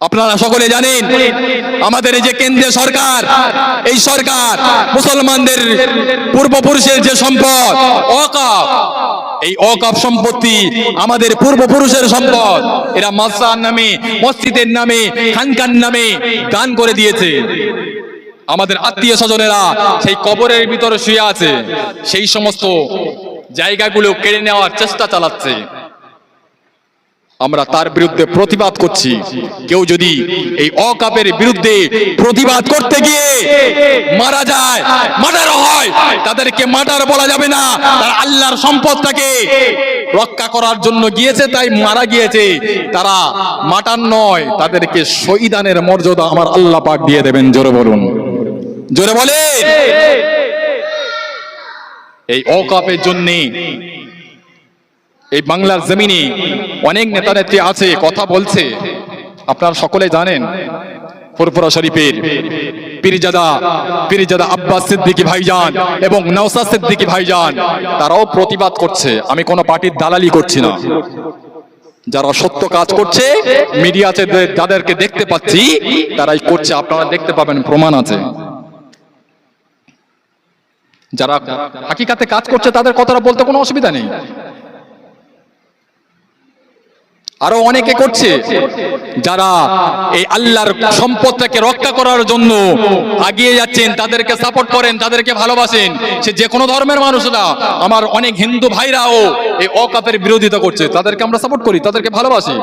আপনারা সকলে জানেন আমাদের এই যে কেন্দ্রীয় সরকার, এই সরকার মুসলমানদের পূর্বপুরুষের যে সম্পদ ওয়াকফ, এই ওয়াকফ সম্পত্তি আমাদের পূর্বপুরুষের সম্পদ, এরা মাদ্রাসার নামে, মসজিদের নামে, খানকার নামে দান করে দিয়েছে। আমাদের আত্মীয় স্বজনেরা সেই কবরের ভিতরে শুয়ে আছে, সেই সমস্ত জায়গাগুলো কেড়ে নেওয়ার চেষ্টা চালাচ্ছে। আমরা তার বিরুদ্ধে প্রতিবাদ করছি। কেউ যদি এই ওয়াকফের বিরুদ্ধে প্রতিবাদ করতে গিয়ে মারা যায়, মার্ডার হয়, তাদেরকে মার্ডার বলা যাবে না। তারা আল্লাহর সম্পদটাকে রক্ষা করার জন্য গিয়েছে, তাই মারা গিয়েছে। তারা মার্ডার নয়, তাদেরকে শহীদানের মর্যাদা আমার আল্লাহ পাক দিয়ে দেবেন। জোরে বলুন, জোরে বলে। এই ওয়াকফের জন্য এই বাংলার জমিনে অনেক নেতা নেত্রী আছে, কথা বলছে। আপনারা সকলে জানেন ফুরফুরা শরীফের পীরজাদা আব্বাস সিদ্দিকী ভাইজান এবং নওশাদ সিদ্দিকী ভাইজান, তারাও প্রতিবাদ করছে। আমি কোনো পার্টির দালালি করছি না। যারা সত্য কাজ করছে, মিডিয়াতে যাদেরকে দেখতে পাচ্ছি তারাই করছে, আপনারা দেখতে পাবেন, প্রমাণ আছে। যারা হাকিকাতে কাজ করছে তাদের কথাটা বলতে কোনো অসুবিধা নেই। আরো অনেকে করছে যারা এই আল্লাহর সম্পদটাকে রক্ষা করার জন্য এগিয়ে যাচ্ছেন, তাদেরকে সাপোর্ট করেন, তাদেরকে ভালোবাসেন। সে যে কোনো ধর্মের মানুষরা, আমার অনেক হিন্দু ভাইরাও এই ওয়াকফের বিরোধিতা করছে, তাদেরকে আমরা সাপোর্ট করি, তাদেরকে ভালোবাসি।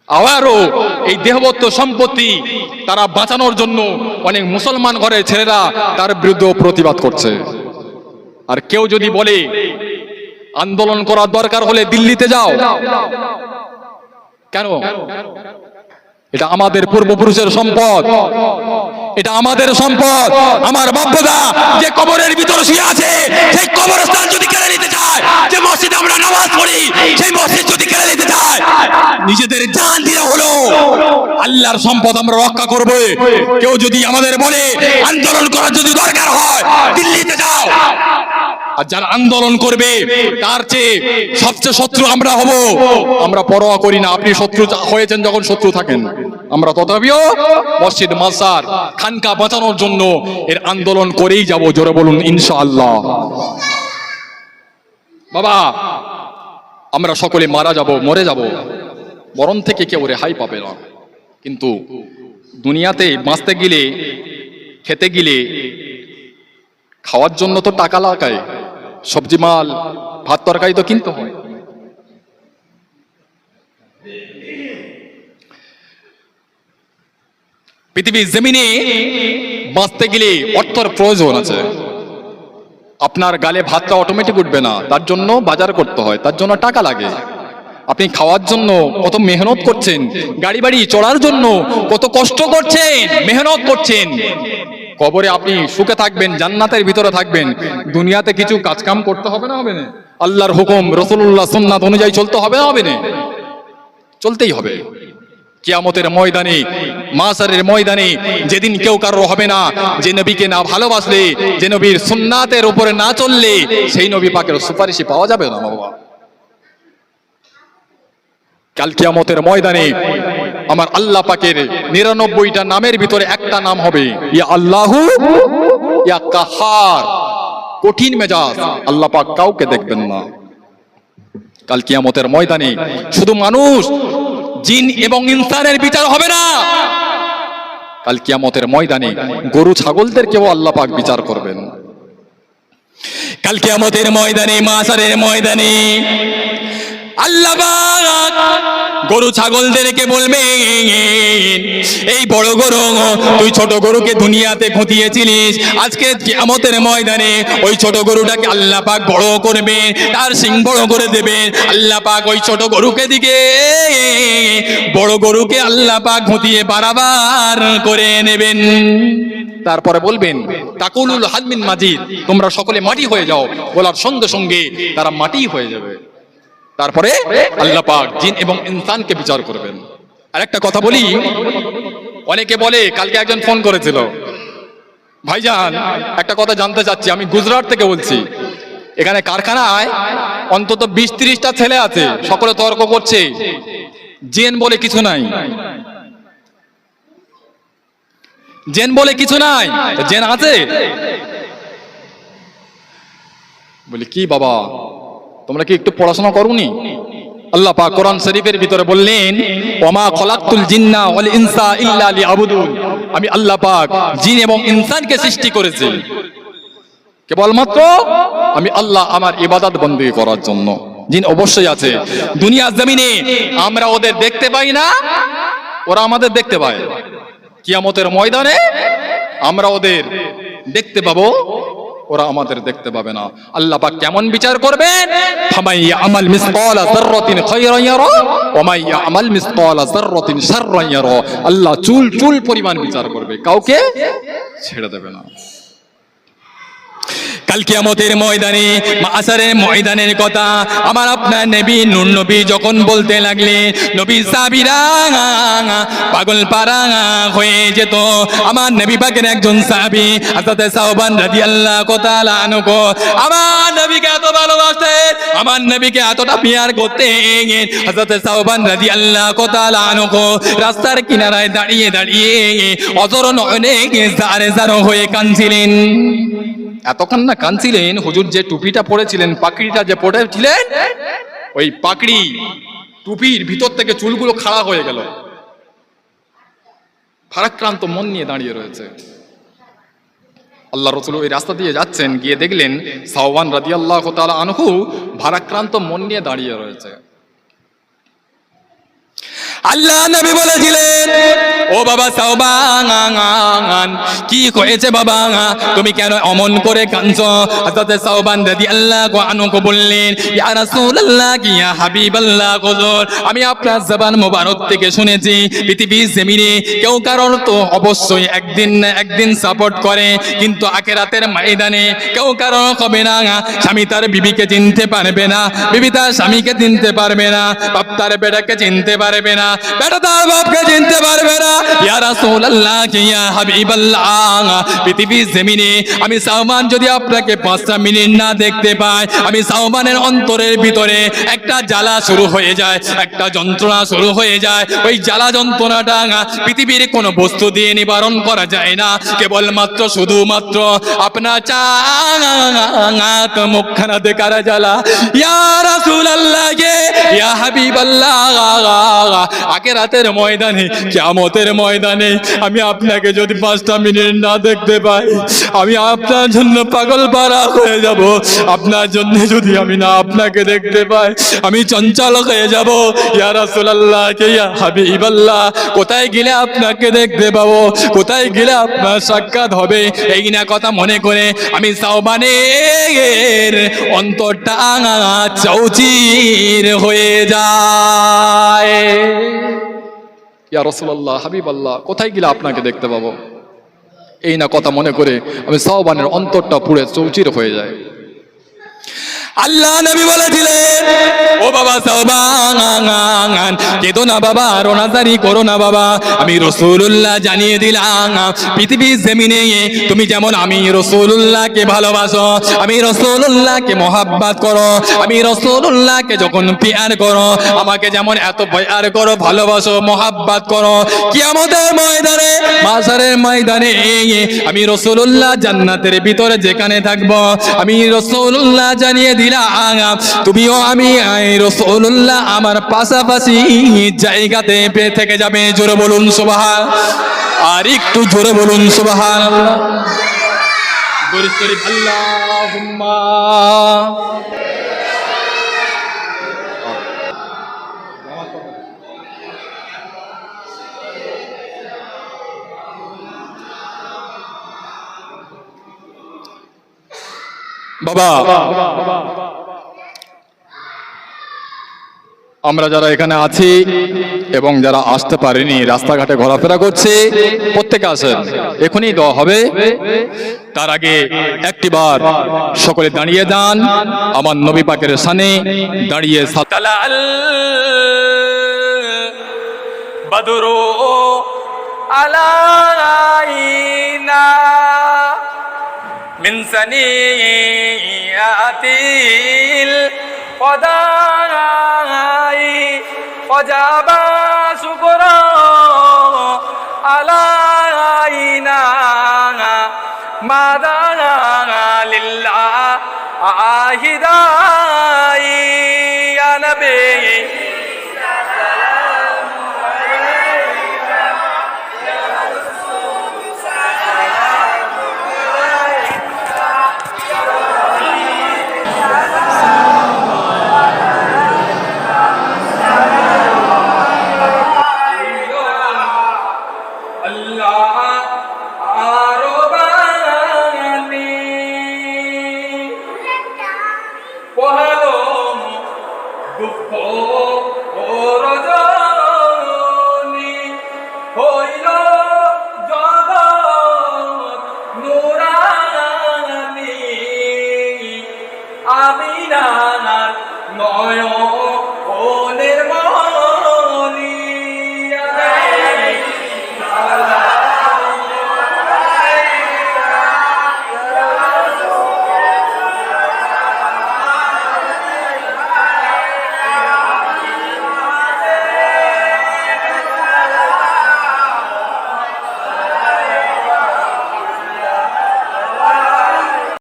আবারও এই দেহবত্ত সম্পত্তি তারা বাঁচানোর জন্য অনেক মুসলমান ঘরের ছেলেরা তার বিরুদ্ধে প্রতিবাদ করছে। আর কেউ যদি বলে আন্দোলন করার দরকার হলে দিল্লিতে যাও, কেন? এটা আমাদের পূর্বপুরুষের সম্পদ, এটা আমাদের সম্পদ। আমার বাপ্পাদা যে কবরের ভিতরে শুয়ে আছে, সেই কবরস্থান যদি কেড়ে নিতে চায়, যে মসজিদে আমরা নামাজ পড়ি, সেই মসজিদ যদি কেড়ে নিতে চায়, নিজেদের জান দিয়ে হলো আল্লাহর সম্পদ আমরা রক্ষা করব। কেউ যদি আমাদের বলে আন্দোলন করার যদি দরকার হয় দিল্লিতে যাও, আর যারা আন্দোলন করবে তার চেয়ে সবচেয়ে শত্রু আমরা হব, আমরা পরোয়া করি না। আপনি শত্রু হয়েছেন যখন শত্রু থাকেন, আমরা তথাপিও মসজিদ মাদ্রাসার খানকা বাঁচানোর জন্য এর আন্দোলন করেই যাব। জোরে বলুন ইনশাআল্লাহ। বাবা, আমরা সকলে মারা যাব, মরে যাব, মরণ থেকে কেউ রেহাই পাবে না। কিন্তু দুনিয়াতে বাঁচতে গেলে, খেতে গেলে খাওয়ার জন্য তো টাকা লাগায়, সবজি মাল ভাত তরকারি তো কিনতে হয়। পৃথিবীর জমিনে বাঁচতে গেলে অর্থের প্রয়োজন আছে। আপনার গালে ভাতটা অটোমেটিক উঠবে না, তার জন্য বাজার করতে হয়, তার জন্য টাকা লাগে। আপনি খাওয়ার জন্য কত মেহনত করছেন, গাড়ি বাড়ি চড়ার জন্য কত কষ্ট করছেন, মেহনত করছেন। কবরে আপনি সুখে থাকবেন, জান্নাতের ভিতরে থাকবেন, দুনিয়াতে কিছু কাজ কাম করতে হবে না? হবে না? আল্লাহর হুকুম, রাসূলুল্লাহ সুন্নাত অনুযায়ী চলতে হবে না? হবে না? চলতেই হবে। কিয়ামতের ময়দানে, মাশারের ময়দানে, যেদিন কেউ কারো হবে না, যে নবীকে না ভালোবাসলে, যে নবীর সুন্নাতের উপরে না চললে, সেই নবী পাকের সুপারিশই পাওয়া যাবে না বাবা। কাল কিয়ামতের ময়দানে আমার আল্লাহ পাকের ৯৯টা নামের ভিতরে একটা নাম হবে ইয়া আল্লাহু ইয়া কাহার। কঠিন মেজাজ, আল্লাহ পাক কাউকে দেখবেন না। কাল কিয়ামতের ময়দানে শুধু মানুষ, জিন এবং ইনসানের বিচার হবে না। কাল কিয়ামতের ময়দানে গরু ছাগলদেরকেও আল্লাহ পাক বিচার করবেন। কাল কিয়ামতের ময়দানে, মাশারের ময়দানে আল্লাহ পাক গরু ছাগলদেরকে বলবেন, এই বড় গরু, তুই ছোট গরুকে দুনিয়াতে খুঁটিয়েছিলিস, আজকে কিয়ামতের ময়দানে ওই ছোট গরুটাকে আল্লাহ পাক বড় করবে, তার শিং বড় করে দেবে। আল্লাহ পাক ওই ছোট গরুকে দিকে বড় গরুকে আল্লাহ পাক খুঁটিয়ে বারাবার করে নেবেন। তারপরে বলবেন তাকুলুল হালমিন মাজিদ, তোমরা সকলে মাটি হয়ে যাও। বলার সঙ্গে সঙ্গে তারা মাটি হয়ে যাবে। তারপরে আল্লাহ পাক জিন এবং ইনসানকে বিচার করবেন। আর একটা কথা বলি, অনেকে বলে, কালকে একজন ফোন করেছিল, ভাইজান একটা কথা জানতে চাচ্ছি, আমি গুজরাট থেকে বলছি, এখানে কারখানায় অন্তত ২০-৩০টা ছেলে আছে, সকলে তর্ক করছে জেন বলে কিছু নাই, জেন বলে কিছু নাই। জেন আছে? বলি কি বাবা, তোমরা কি একটু পড়াশোনা করোনি? আল্লাহ পাক কোরআন শরীফের ভিতরে বললেন, ওমা খলাকতুল জিন্না ওয়াল ইনসা ইল্লা লিয়াবুদুন, আমি আল্লাহ পাক জিন এবং ইনসানকে সৃষ্টি করেছি কেবলমাত্র আমি আল্লাহ আমার ইবাদত বندگی করার জন্য। জিন অবশ্যই আছে দুনিয়ার জমিনে, আমরা ওদের দেখতে পাই না, ওরা আমাদের দেখতে পায়। কিয়ামতের ময়দানে আমরা ওদের দেখতে পাবো, ওরা আমাদের দেখতে পাবে না। আল্লাহ পাক কেমন বিচার করবেন? ফামাই ইয়ামাল মিসকালা যাররাতিন খায়রান ইয়ারা ওয়া মাই ইয়ামাল মিসকালা যাররাতিন শাররান ইয়ারা। আল্লাহ চুল চুল পরিমাণ বিচার করবে, কাউকে ছেড়ে দেবে না। কাল কিয়ামতের ময়দানে, মাশারের ময়দানের কথা আমার আপনার নবী নূর নবী যখন বলতে লাগলেন, নবী সাহাবীরা পাগল পারা হয়ে যেত। আমার নবী পাকের একজন সাহাবী হযরত সাওবান রাদিয়াল্লাহু তাআলা আনহু আমার নবীকে এত ভালোবাসতেন, আমার নবীকে এতটা পিয়ার করতেন, হযরত সাওবান রাদিয়াল্লাহু তাআলা আনহু রাস্তার কিনারায় দাঁড়িয়ে দাঁড়িয়ে অজর নয়নে জারে জারে হয়ে কাঁদছিলেন। এত কান্না কাঁদছিলেন, হুজুর যে টুপিটা পরেছিলেন, পাকড়িটা যে পরেছিলেন, ওই পাকড়ি টুপির ভিতর থেকে চুলগুলো খাড়া হয়ে গেল। ভারাক্রান্ত মন নিয়ে দাঁড়িয়ে রয়েছে। আল্লাহ রাসূল ওই রাস্তা দিয়ে যাচ্ছেন, গিয়ে দেখলেন সাওবান রাদিয়াল্লাহু তাআলা আনহু ভারাক্রান্ত মন নিয়ে দাঁড়িয়ে রয়েছে। আল্লাহ নবী বলেছিলেন, ও বাবা সাওবান, কি হয়েছে বাবা, তুমি কেন অমন করে কাঁদছো? হযরত সাওবান রাদিয়াল্লাহু আনহু বললেন, ইয়া রাসূলুল্লাহ, ইয়া হাবিবাল্লাহ, হুজুর আমি আপনার জবান মোবারক থেকে শুনেছি পৃথিবীর জমিনে কেউ কারোর তো অবশ্যই একদিন না একদিন সাপোর্ট করে, কিন্তু আখিরাতের ময়দানে কেউ কারো হবে না। স্বামী তার বিবিকে চিনতে পারবে না, বিবি তার স্বামীকে চিনতে পারবে না, বাপ তার বেটাকে চিনতে পারবে না, বেটা তার বাপকে চিনতে পারবে না। ইয়া রাসূলুল্লাহ, ইয়া হাবিবাল্লাহ, পৃথিবীর জমিনে আমি সাওবান যদি আপনাকে 5টা মিনিট না দেখতে পাই, আমি সাওবানের অন্তরের ভিতরে একটা জ্বালা শুরু হয়ে যায়, একটা যন্ত্রণা শুরু হয়ে যায়। ওই জ্বালা যন্ত্রণাটা পৃথিবীর কোনো বস্তু দিয়ে নিবারণ করা যায় না, কেবলমাত্র শুধুমাত্র আপনার চাঁদ মুখখানা দেখার জ্বালা। ইয়া রাসূলুল্লাহ, ইয়া হাবিবাল্লাহ, আখিরাতের ময়দানে, কিয়ামতের ময়দানে আমি আপনাকে যদি 5টা মিনিট না দেখতে পাই, আমি আপনার জন্য পাগল পারা হয়ে যাব। আপনার জন্য যদি আমি না আপনাকে দেখতে পাই, আমি চঞ্চল হয়ে যাব। ইয়া রাসূলুল্লাহ, ইয়া হাবিবাল্লাহ, কোথায় গেলে আপনাকে দেখতে পাবো, কোথায় গেলে আপনার সাক্ষাৎ হবে, এই না কথা মনে করে আমি সাওবানের অন্তরটা চৌচির হয়ে যায়। ইয়া রাসূলুল্লাহ, হাবিবাল্লাহ, কোথায় গেলে আপনাকে দেখতে পাবো, এই না কথা মনে করে আমি সাওবানের অন্তরটা পুড়ে চৌচির হয়ে যায়। আল্লাহ নবী বলেছিলেন, ও বাবা সাওবান, কেঁদো না বাবা, রোনাজারি করো না বাবা, আমি রাসূলুল্লাহ জানিয়ে দিলাম পৃথিবীর জমিনে তুমি যেমন আমি রাসূলুল্লাহকে ভালোবাসো, আমি রাসূলুল্লাহকে মহব্বত করো, আমি রাসূলুল্লাহকে যখন পিয়ার করো, আমাকে যেমন এত পিয়ার করো, ভালোবাসো, মহব্বত করো, কিয়ামতের ময়দানে, মাশারের ময়দানে আমি রাসূলুল্লাহ জান্নাতের ভিতরে যেখানে থাকবো, আমি রাসূলুল্লাহ জানিয়ে দিলাম তুমিও আমি রাসূলুল্লাহ আমার পাশাপাশি জায়গাতে থেকে যাবে। জোরে বলুন সুবহান, আর একটু জোরে বলুন সুবহানাল্লাহ। দরুদ শরীফ আল্লাহুম্মা। বাবা, আমরা যারা এখানে আছি এবং যারা আসতে পারেনি, রাস্তাঘাটে ঘোরাফেরা করছে, প্রত্যেকে আসেন, এখনই দেওয়া হবে। তার আগে একটিবার সকলে দাঁড়িয়ে যান, আমার নবী পাকের সানে দাঁড়িয়ে সাতালাল বদরু আলাইনা মিন সানিয়াতিল ওয়াদাই ওয়াজাবা শুকরা আলাইনা মাদা লিল্লাহ আহিদাই ইয়া নবী